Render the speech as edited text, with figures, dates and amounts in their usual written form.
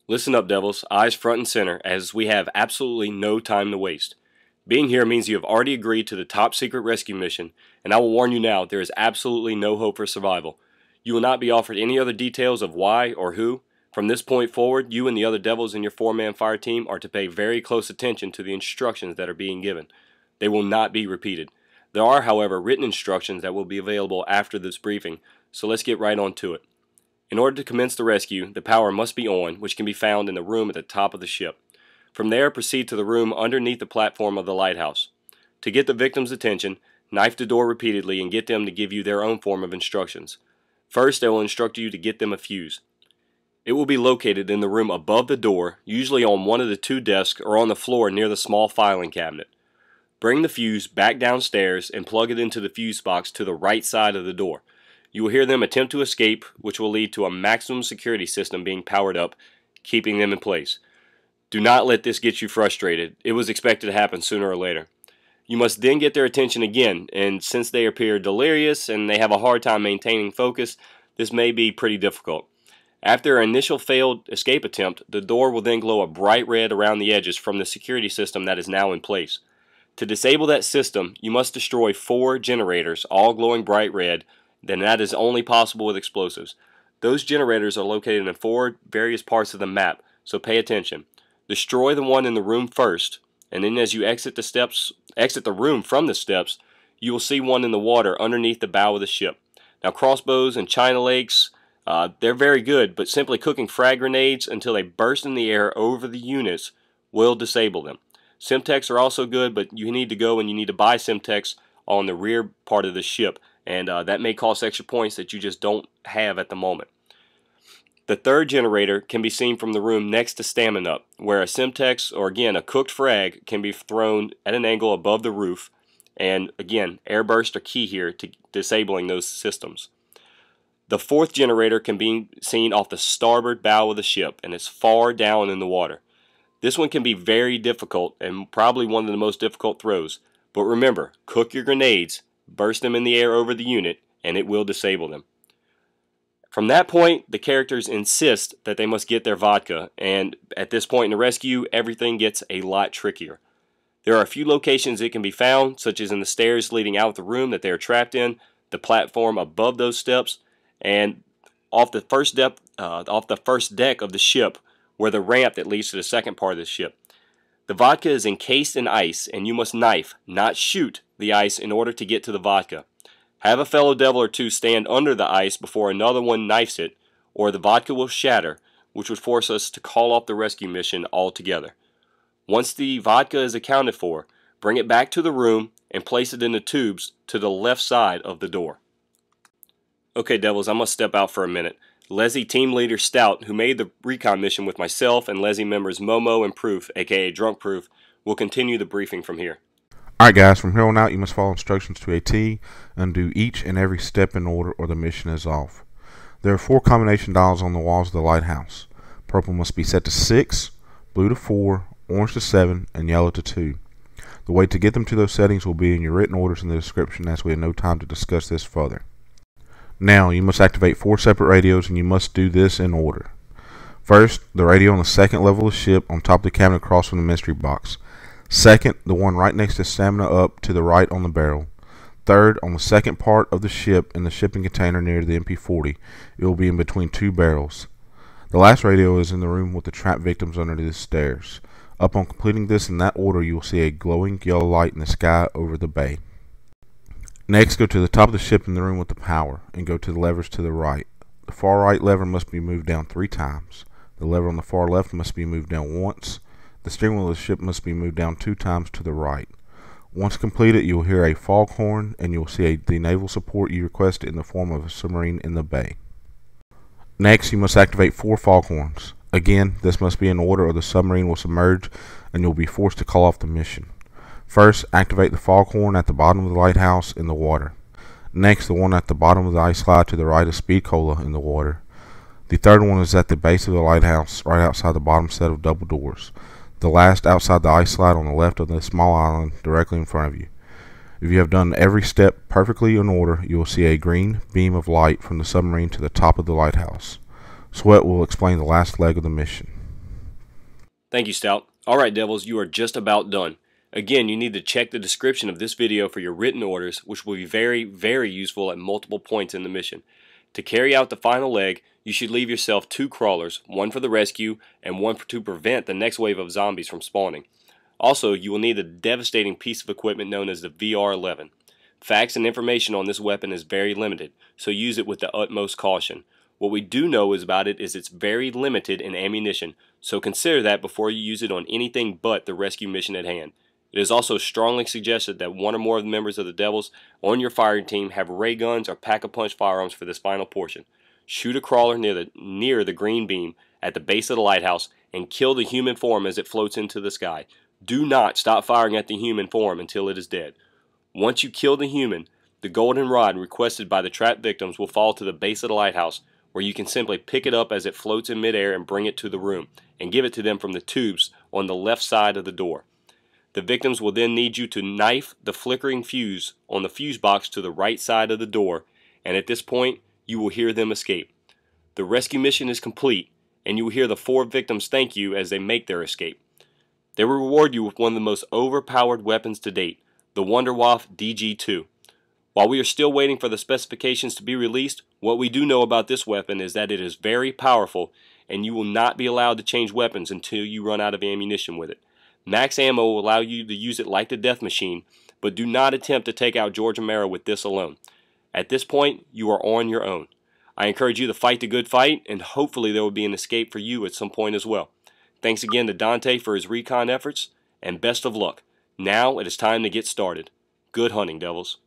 Listen up, Devils, eyes front and center, as we have absolutely no time to waste. Being here means you have already agreed to the top secret rescue mission, and I will warn you now, there is absolutely no hope for survival. You will not be offered any other details of why or who. From this point forward, you and the other Devils in your four-man fire team are to pay very close attention to the instructions that are being given. They will not be repeated. There are, however, written instructions that will be available after this briefing, so let's get right on to it. In order to commence the rescue, the power must be on, which can be found in the room at the top of the ship. From there, proceed to the room underneath the platform of the lighthouse. To get the victim's attention, knife the door repeatedly and get them to give you their own form of instructions. First, they will instruct you to get them a fuse. It will be located in the room above the door, usually on one of the two desks or on the floor near the small filing cabinet. Bring the fuse back downstairs and plug it into the fuse box to the right side of the door. You will hear them attempt to escape, which will lead to a maximum security system being powered up, keeping them in place. Do not let this get you frustrated. It was expected to happen sooner or later. You must then get their attention again, and since they appear delirious and they have a hard time maintaining focus, this may be pretty difficult. After an initial failed escape attempt, the door will then glow a bright red around the edges from the security system that is now in place. To disable that system, you must destroy 4 generators, all glowing bright red, then that is only possible with explosives. Those generators are located in 4 various parts of the map, so pay attention. Destroy the one in the room first, and then as you exit the room from the steps, you will see one in the water underneath the bow of the ship. Now, crossbows and China Lakes, they're very good, but simply cooking frag grenades until they burst in the air over the units will disable them. Semtex are also good, but you need to go and you need to buy Semtex on the rear part of the ship, and that may cost extra points that you just don't have at the moment. The third generator can be seen from the room next to stamin-up, where a Semtex, or again a cooked frag, can be thrown at an angle above the roof, and again, air bursts are key here to disabling those systems. The fourth generator can be seen off the starboard bow of the ship, and it's far down in the water. This one can be very difficult and probably one of the most difficult throws, but remember, cook your grenades, burst them in the air over the unit, and it will disable them. From that point, the characters insist that they must get their vodka, and at this point in the rescue, everything gets a lot trickier. There are a few locations it can be found, such as in the stairs leading out of the room that they are trapped in, the platform above those steps, and off the first deck of the ship, where the ramp that leads to the second part of the ship. The vodka is encased in ice, and you must knife, not shoot, the ice in order to get to the vodka. Have a fellow devil or two stand under the ice before another one knifes it, or the vodka will shatter, which would force us to call off the rescue mission altogether. Once the vodka is accounted for, bring it back to the room and place it in the tubes to the left side of the door. Okay, Devils, I must step out for a minute. Leslie Team Leader Stout, who made the recon mission with myself and Leslie members Momo and Proof, aka Drunk Proof, will continue the briefing from here. Alright guys, from here on out you must follow instructions to a T and do each and every step in order or the mission is off. There are 4 combination dials on the walls of the lighthouse. Purple must be set to 6, blue to 4, orange to 7, and yellow to 2. The way to get them to those settings will be in your written orders in the description, as we have no time to discuss this further. Now, you must activate 4 separate radios, and you must do this in order. First, the radio on the second level of the ship on top of the cabinet across from the mystery box. Second, the one right next to stamin-up to the right on the barrel. Third, on the second part of the ship in the shipping container near the MP40. It will be in between 2 barrels. The last radio is in the room with the trapped victims under the stairs. Upon completing this in that order, you will see a glowing yellow light in the sky over the bay. Next, go to the top of the ship in the room with the power, and go to the levers to the right. The far right lever must be moved down 3 times. The lever on the far left must be moved down once. The steering wheel of the ship must be moved down 2 times to the right. Once completed, you will hear a foghorn, and you will see the naval support you requested in the form of a submarine in the bay. Next, you must activate 4 foghorns. Again, this must be in order or the submarine will submerge, and you will be forced to call off the mission. First, activate the foghorn at the bottom of the lighthouse in the water. Next, the one at the bottom of the ice slide to the right of Speed Cola in the water. The third one is at the base of the lighthouse, right outside the bottom set of double doors. The last outside the ice slide on the left of the small island directly in front of you. If you have done every step perfectly in order, you will see a green beam of light from the submarine to the top of the lighthouse. Sweat will explain the last leg of the mission. Thank you, Stout. Alright, Devils, you are just about done. Again, you need to check the description of this video for your written orders, which will be very, very useful at multiple points in the mission. To carry out the final leg, you should leave yourself 2 crawlers, one for the rescue and one to prevent the next wave of zombies from spawning. Also, you will need a devastating piece of equipment known as the VR-11. Facts and information on this weapon is very limited, so use it with the utmost caution. What we do know about it is it's very limited in ammunition, so consider that before you use it on anything but the rescue mission at hand. It is also strongly suggested that one or more of the members of the Devils on your firing team have ray guns or pack-a-punch firearms for this final portion. Shoot a crawler near the green beam at the base of the lighthouse and kill the human form as it floats into the sky. Do not stop firing at the human form until it is dead. Once you kill the human, the golden rod requested by the trapped victims will fall to the base of the lighthouse, where you can simply pick it up as it floats in midair and bring it to the room, and give it to them from the tubes on the left side of the door. The victims will then need you to knife the flickering fuse on the fuse box to the right side of the door, and at this point, you will hear them escape. The rescue mission is complete, and you will hear the 4 victims thank you as they make their escape. They will reward you with one of the most overpowered weapons to date, the Wunderwaffe DG2. While we are still waiting for the specifications to be released, what we do know about this weapon is that it is very powerful, and you will not be allowed to change weapons until you run out of ammunition with it. Max ammo will allow you to use it like the death machine, but do not attempt to take out George Romero with this alone. At this point, you are on your own. I encourage you to fight the good fight, and hopefully there will be an escape for you at some point as well. Thanks again to Dante for his recon efforts, and best of luck. Now it is time to get started. Good hunting, Devils.